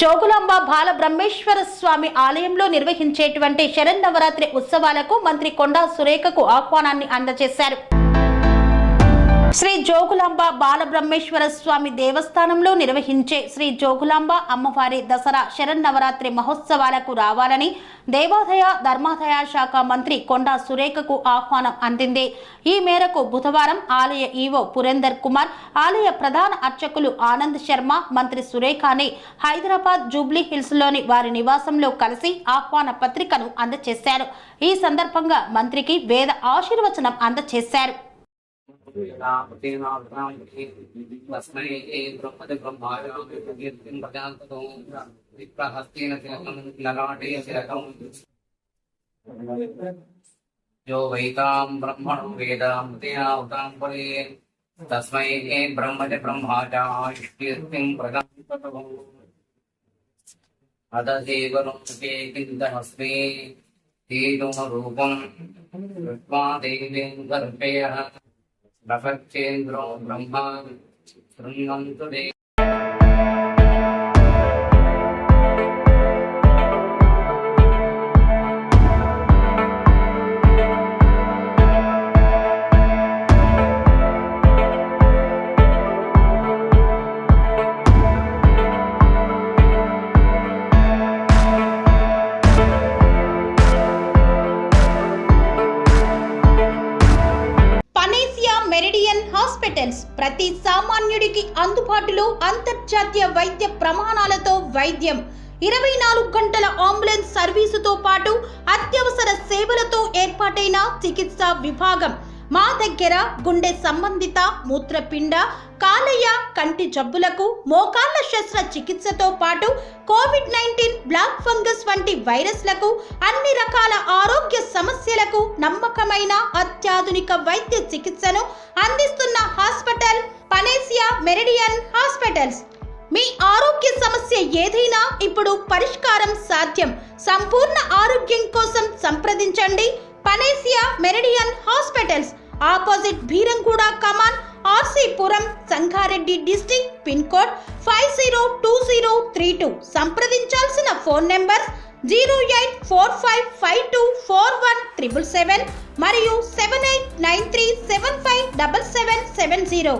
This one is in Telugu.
జోగులాంబ బాల బ్రహ్మేశ్వర స్వామి ఆలయంలో నిర్వహించేటువంటి శరన్నవరాత్రి ఉత్సవాలకు మంత్రి కొండా సురేఖకు ఆహ్వానాన్ని అందజేశారు. శ్రీ జోగులాంబ బాల బ్రహ్మేశ్వర స్వామి దేవస్థానంలో నిర్వహించే శ్రీ జోగులాంబ అమ్మవారి దసరా శరన్నవరాత్రి మహోత్సవాలకు రావాలని దేవాదాయ ధర్మాదాయ శాఖ మంత్రి కొండా సురేఖకు ఆహ్వానం అందింది. ఈ మేరకు బుధవారం ఆలయ ఈవో పురేందర్ కుమార్, ఆలయ ప్రధాన అర్చకులు ఆనంద్ శర్మ, మంత్రి సురేఖని హైదరాబాద్ జూబ్లీ హిల్స్ లోని వారి నివాసంలో కలిసి ఆహ్వాన పత్రికను అందజేశారు. ఈ సందర్భంగా మంత్రికి వేద ఆశీర్వచనం అందజేశారు. जो वैतां ब्रह्मणो वेदामृतेनावतां परे तस्मै ब्रह्मज ब्रह्माचाष्टिर्तिं प्रदां अददेवनं ते किन्तमस्मि तेजोरूपं कृत्वा देवीं गर्भेयः प्रपच्चेन्द्रो ब्रह्मा शृण्वन्तु दे మెరిడియన్ హాస్పిటల్స్ ప్రతి సామాన్యుడికి అందుబాటులో అంతర్జాతీయ వైద్య ప్రమాణాలతో వైద్యం, 24 గంటల అంబులెన్స్ సర్వీసుతో పాటు అత్యవసర సేవలతో ఏర్పాటైన చికిత్సా విభాగం. మా దగ్గర గుండె సంబంధిత, మూత్రపిండ, కాలేయ, కంటి జబ్బులకు, మోకాళ్ల శస్త్ర చికిత్సతో పాటు కోవిడ్-19, బ్లాక్ ఫంగస్ వంటి వైరస్లకు, అన్ని రకాల ఆరోగ్య సమస్యలకు నమ్మకమైన అత్యాధునిక వైద్య చికిత్సను అందిస్తున్న హాస్పిటల్ పనేసియా మెరిడియన్ హాస్పిటల్స్. మీ ఆరోగ్య సమస్య ఏదైనా ఇప్పుడు పరిష్కారం సాధ్యం. సంపూర్ణ ఆరోగ్యం కోసం సంప్రదించండి Panacea Meridian hospitals, opposite Bheeramguda Kaman, RCPuram, Sangareddy district, pin code 502032. సంప్రదించాల్సిన ఫోన్ నెంబర్ 0845524177 మరియు 7893757770.